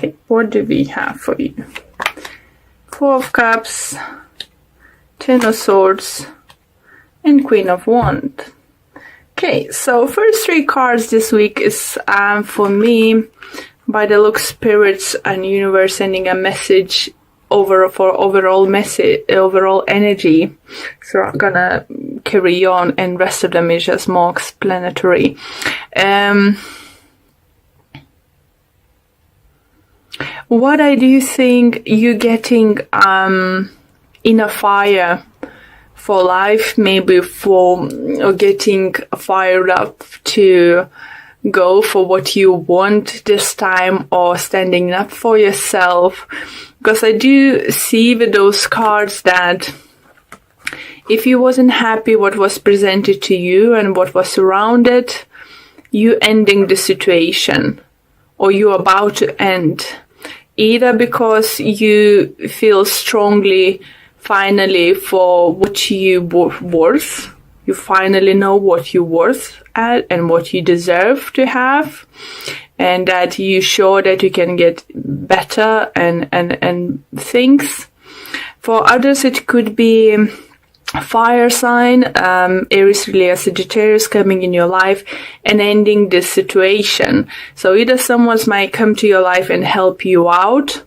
Okay, what do we have for you? Four of Cups, Ten of Swords, and Queen of Wands. Okay, so first three cards this week is for me, by the look, spirits and universe sending a message overall energy. So I'm gonna carry on, and rest of them is just more explanatory. What I do think you getting in a fire for life, maybe for getting fired up to go for what you want this time, or standing up for yourself. Because I do see with those cards that if you wasn't happy what was presented to you and what was surrounded, you ending the situation, or you're about to end. Either because you feel strongly finally for what you worth, you finally know what you're worth at and what you deserve to have, and that you show that you can get better and things. For others, it could be fire sign, Aries, Leo, Sagittarius coming in your life and ending this situation. So either someone might come to your life and help you out,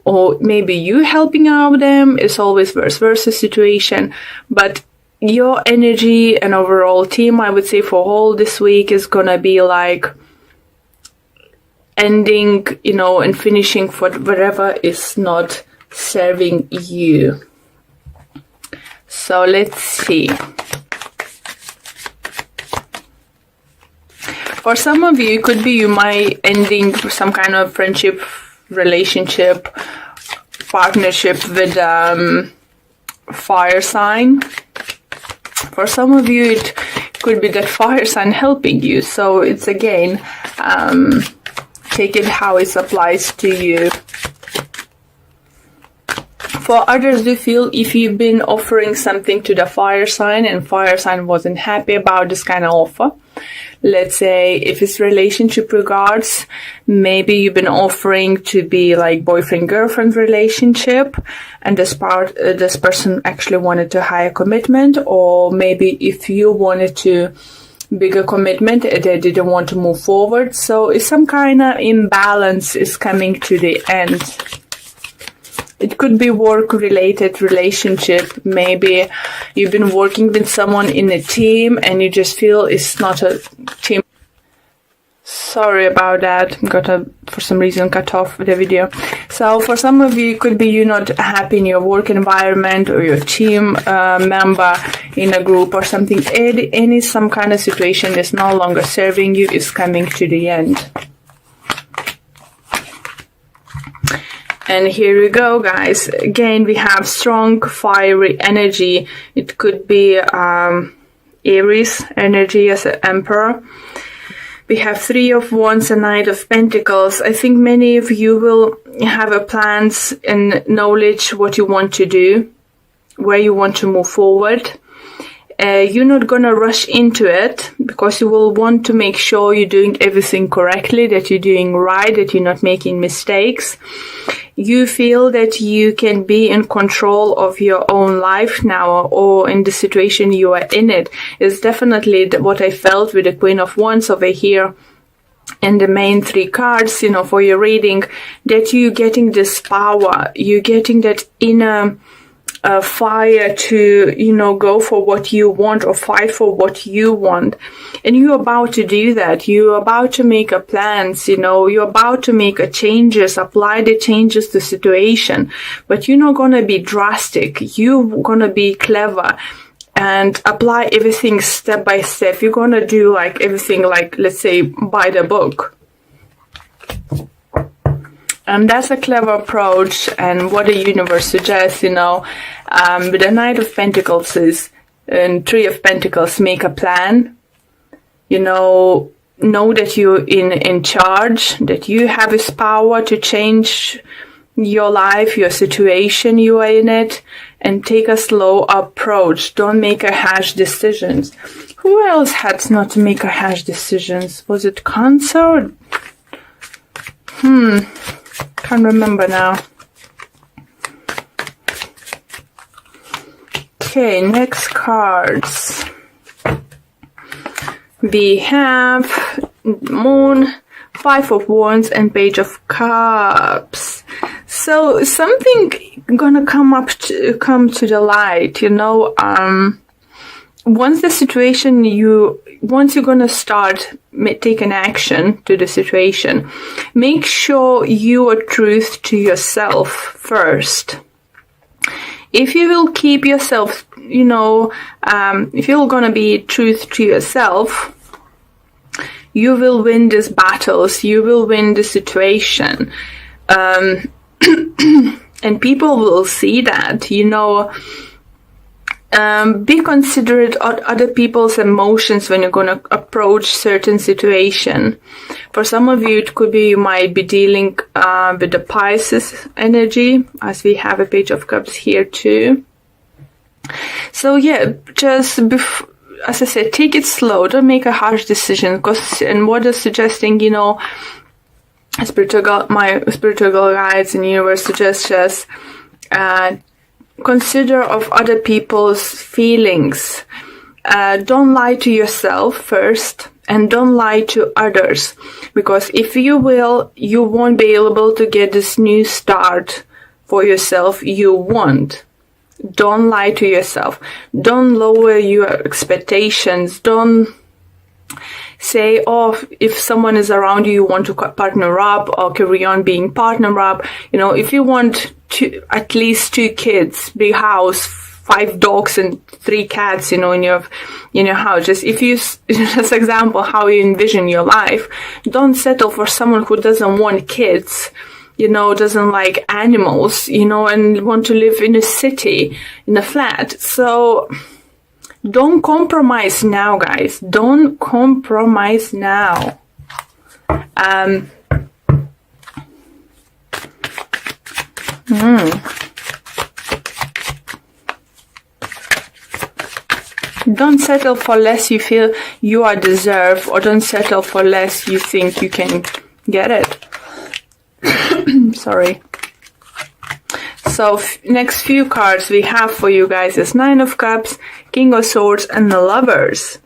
or maybe you helping out them. It's always vice versa situation. But your energy and overall team, I would say, for all this week is gonna be like ending, and finishing for whatever is not serving you. So let's see. For some of you, it could be you might ending some kind of friendship, relationship, partnership with fire sign. For some of you, it could be that fire sign helping you. So it's again, take it how it applies to you. For others, do feel if you've been offering something to the fire sign and fire sign wasn't happy about this kind of offer. Let's say if it's relationship regards, maybe you've been offering to be like boyfriend-girlfriend relationship, and this person actually wanted to higher commitment, or maybe if you wanted to bigger commitment, they didn't want to move forward. So it's some kind of imbalance is coming to the end. It could be work-related relationship. Maybe you've been working with someone in a team and you just feel it's not a team. Sorry about that. For some reason, cut off the video. So for some of you, it could be you're not happy in your work environment, or your team member in a group or something. Some kind of situation is no longer serving you, is coming to the end. And here we go, guys. Again, we have strong, fiery energy. It could be Aries energy as an Emperor. We have Three of Wands and Knight of Pentacles. I think many of you will have a plans and knowledge what you want to do, where you want to move forward. You're not going to rush into it, because you will want to make sure you're doing everything correctly, that you're doing right, that you're not making mistakes. You feel that you can be in control of your own life now, or in the situation you are in it. It's definitely what I felt with the Queen of Wands over here and the main three cards, for your reading, that you're getting this power, you're getting that inner fire to, go for what you want or fight for what you want. And you're about to do that. You're about to make a plans, you're about to make a changes, apply the changes to situation. But you're not going to be drastic. You're going to be clever and apply everything step by step. You're going to do like everything, like, let's say, by the book. And that's a clever approach, and what the universe suggests, with the Knight of Pentacles and Three of Pentacles, make a plan, know that you're in charge, that you have this power to change your life, your situation you are in it, and take a slow approach. Don't make a harsh decisions. Who else had not to make a harsh decisions? Was it Cancer? Can't remember now. Okay, next cards. We have Moon, Five of Wands, and Page of Cups. So something gonna come to the light, you know. Once you're gonna start taking action to the situation, make sure you are truth to yourself first. If you will keep yourself, you know, if you're gonna be truth to yourself, you will win these battles, you will win the situation. And people will see that, you know. Be considerate of other people's emotions when you're going to approach certain situation. For some of you, it could be you might be dealing with the Pisces energy, as we have a Page of Cups here too. So yeah, just as I said, take it slow. Don't make a harsh decision. And what is suggesting, you know, my spiritual guides in the universe suggest just consider of other people's feelings. Don't lie to yourself first, and don't lie to others, because if you will, you won't be able to get this new start for yourself you want. Don't lie to yourself. Don't lower your expectations. Don't say, oh, if someone is around you, you want to partner up or carry on being partner up. You know, if you want at least 2 kids, big house, 5 dogs and 3 cats, you know, in your house. Just if you, just example, how you envision your life, don't settle for someone who doesn't want kids, you know, doesn't like animals, you know, and want to live in a city, in a flat. So don't compromise now, guys. Don't compromise now. Don't settle for less you feel you are deserved, or don't settle for less you think you can get it. Sorry. So next few cards we have for you guys is Nine of Cups, King of Swords, and the Lovers.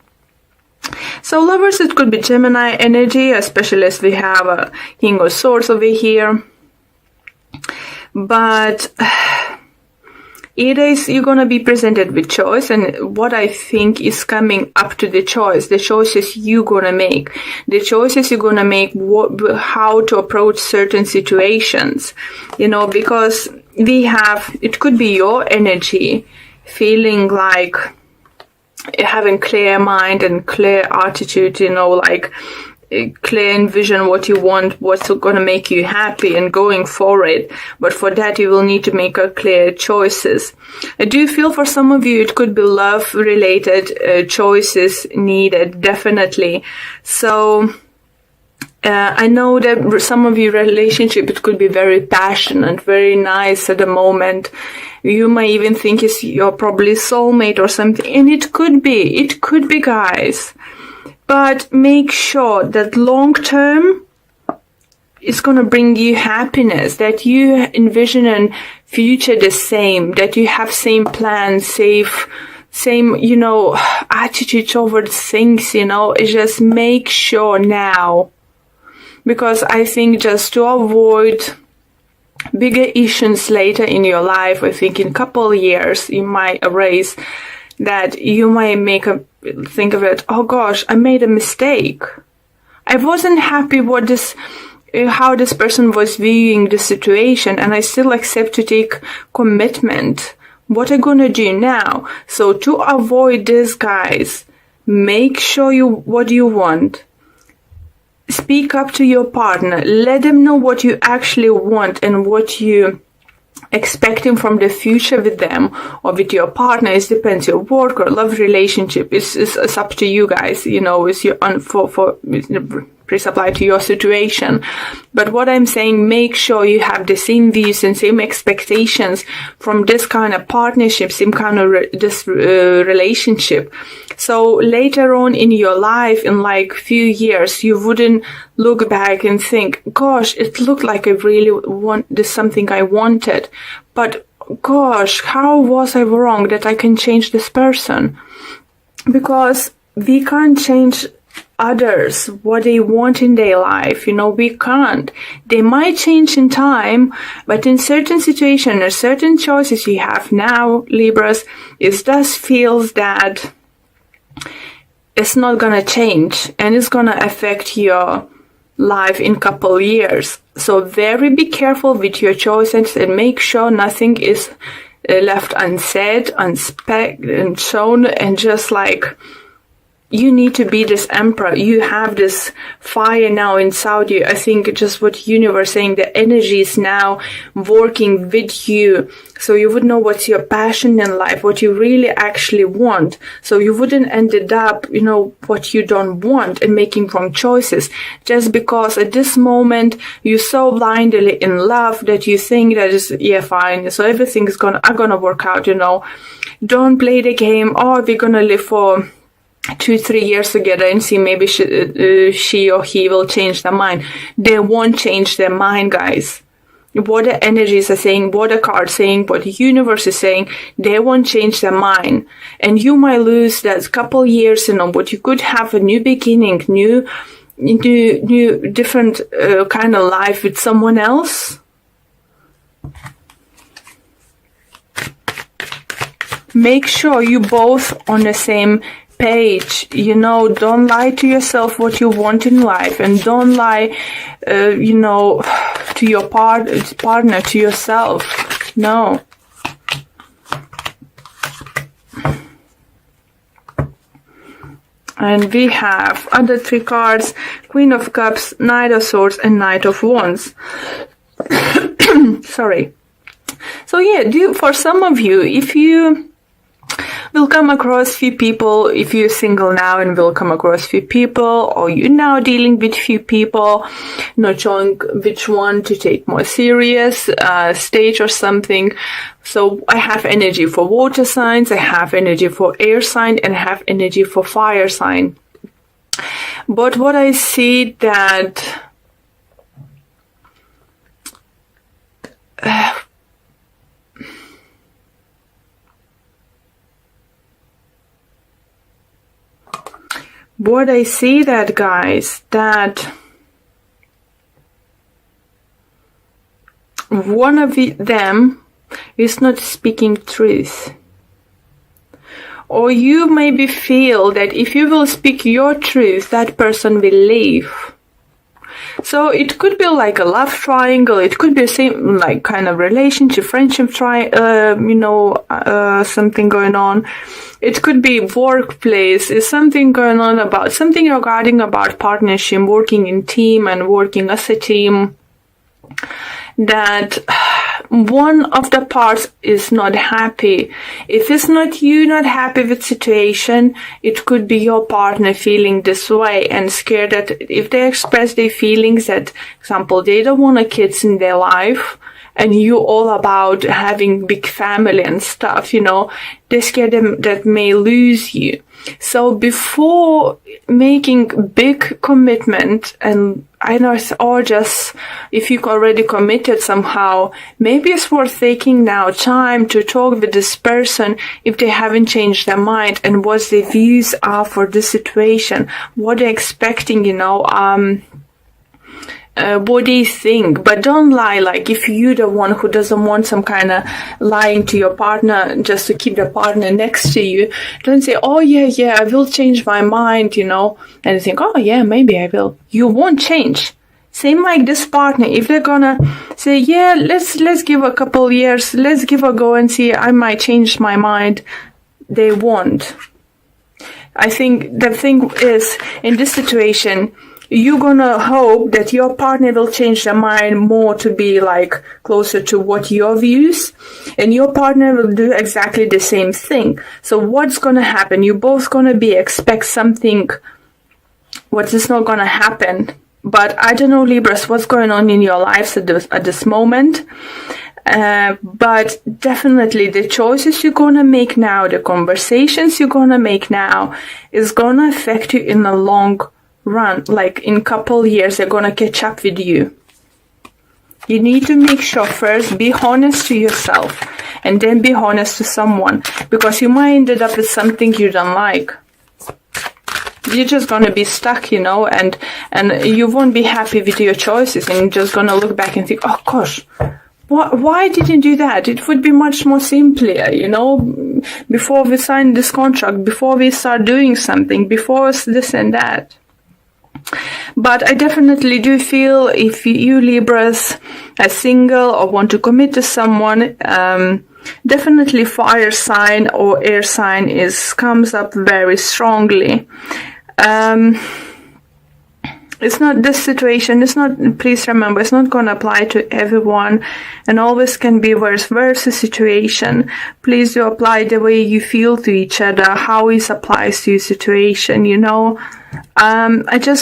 So Lovers, it could be Gemini energy, especially as we have a King of Swords over here. But it is, you're going to be presented with choice, and what I think is coming up to the choices you're going to make, the choices you're going to make, how to approach certain situations, you know, because we have, it could be your energy feeling like having clear mind and clear attitude, you know, like clear envision what you want, what's going to make you happy, and going for it. But for that, you will need to make a clear choices. I do feel for some of you, it could be love related choices needed, definitely. So I know that some of your relationship, it could be very passionate, very nice at the moment. You might even think you're probably soulmate or something, and it could be, guys. But make sure that long term is going to bring you happiness, that you envision a future the same, that you have same plans, same, you know, attitude towards things, you know. Just make sure now. Because I think just to avoid bigger issues later in your life, I think in a couple of years, you might erase that, you might think of it, oh gosh, I made a mistake. I wasn't happy with how this person was viewing the situation, and I still accept to take commitment. What am I gonna do now? So to avoid this, guys, make sure what you want. Speak up to your partner. Let them know what you actually want and what you expecting from the future with them or with your partner. It depends, your work or love relationship. It's up to you guys, you know. It's your this apply to your situation. But what I'm saying, make sure you have the same views and same expectations from this kind of partnership, same kind of relationship. So later on in your life, in like few years, you wouldn't look back and think, gosh, it looked like I really want this, something I wanted. But gosh, how was I wrong that I can change this person? Because we can't change others, what they want in their life, we can't. They might change in time, but in certain situations or certain choices you have now, Libras, it does feels that it's not gonna change and it's gonna affect your life in couple years. So very be careful with your choices and make sure nothing is left unsaid, and shown, and just like, you need to be this emperor. You have this fire now inside you. I think just what universe saying, the energy is now working with you. So you would know what's your passion in life, what you really actually want. So you wouldn't ended up, what you don't want and making wrong choices. Just because at this moment you're so blindly in love that you think that is, fine. So everything's gonna work out, Don't play the game, we're gonna live for 2-3 years together and see maybe she or he will change their mind. They won't change their mind, guys. What the energies are saying, what the cards saying, what the universe is saying, they won't change their mind. And you might lose that couple years, but you could have a new beginning, new different kind of life with someone else. Make sure you both on the same page, don't lie to yourself what you want in life, and don't lie, to your partner, to yourself. No. And we have other 3 cards, Queen of Cups, Knight of Swords, and Knight of Wands. Sorry. So for some of you, if you will come across few people, if you're single now and will come across few people, or you're now dealing with few people, not showing which one to take more serious stage or something. So I have energy for water signs, I have energy for air sign, and I have energy for fire sign. But what I see that guys, that one of them is not speaking truth. Or you maybe feel that if you will speak your truth, that person will leave. So it could be like a love triangle, it could be same like kind of relationship, friendship something going on. It could be workplace, is something going on about something regarding about partnership, working in team and working as a team. That one of the parts is not happy. If it's not you not happy with situation, it could be your partner feeling this way and scared that if they express their feelings that, example, they don't want a kids in their life, and you all about having big family and stuff, they're scared that may lose you. So before making big commitment, and I know, or just if you already committed somehow, maybe it's worth taking now time to talk with this person if they haven't changed their mind and what their views are for this situation, what they're expecting, what they think. But don't lie, like if you're the one who doesn't want some kind of lying to your partner just to keep the partner next to you, don't say, oh yeah, I will change my mind, and think, oh yeah, maybe I will. You won't change. Same like this partner, if they're gonna say, yeah, let's give a couple years, let's give a go and see, I might change my mind, they won't. I think the thing is, in this situation, you're gonna hope that your partner will change their mind more to be like closer to what your views, and your partner will do exactly the same thing. So what's gonna happen? You're both gonna expect something what is not gonna happen. But I don't know, Libras, what's going on in your lives at this moment. But definitely the choices you're gonna make now, the conversations you're gonna make now is gonna affect you in the long run. Like in a couple years, they're gonna catch up with you. You need to make sure first, be honest to yourself and then be honest to someone, because you might end up with something you don't like. You're just gonna be stuck, you know, and you won't be happy with your choices, and you're just gonna look back and think, oh gosh, why didn't do that? It would be much more simpler, you know, before we sign this contract, before we start doing something, before this and that. But I definitely do feel if you Libras are single or want to commit to someone, definitely fire sign or air sign comes up very strongly. It's not this situation, please remember, it's not going to apply to everyone, and always can be vice versa situation. Please do apply the way you feel to each other, how it applies to your situation, you know.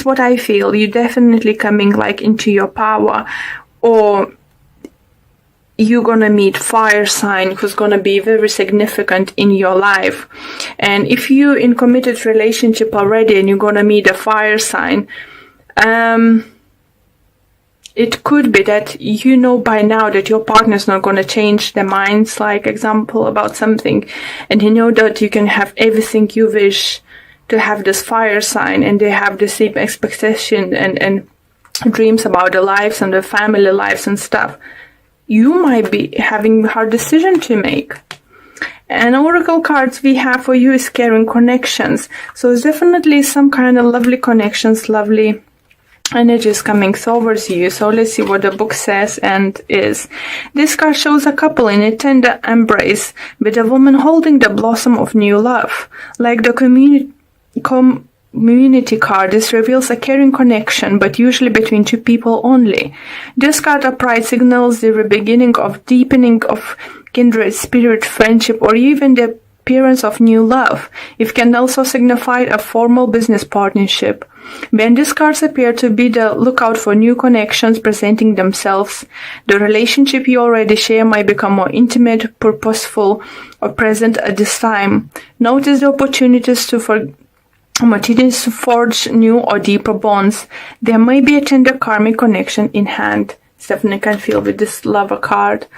What I feel, you definitely coming like into your power, or you're gonna meet fire sign who's gonna be very significant in your life. And if you're in committed relationship already and you're gonna meet a fire sign, it could be that you know by now that your partner's not going to change their minds, like example about something, and you know that you can have everything you wish to have this fire sign, and they have the same expectation and dreams about their lives and their family lives and stuff. You might be having a hard decision to make. And oracle cards we have for you is carrying connections. So it's definitely some kind of lovely connections, lovely energies coming towards you. So let's see what the book says and is. This card shows a couple in a tender embrace with a woman holding the blossom of new love. Like the community card, this reveals a caring connection, but usually between two people only. This card upright signals the beginning of deepening of kindred spirit, friendship, or even the appearance of new love. It can also signify a formal business partnership. When these cards appear to be the lookout for new connections presenting themselves, the relationship you already share might become more intimate, purposeful, or present at this time. Notice the opportunities to forge new or deeper bonds. There may be a tender karmic connection in hand. Definitely can feel with this lover card.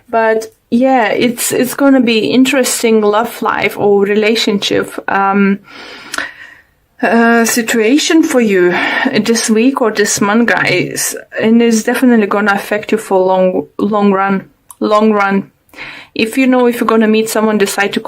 But yeah, it's going to be interesting love life or relationship situation for you this week or this month, guys, and it's definitely going to affect you for long run. If you're going to meet someone, decide to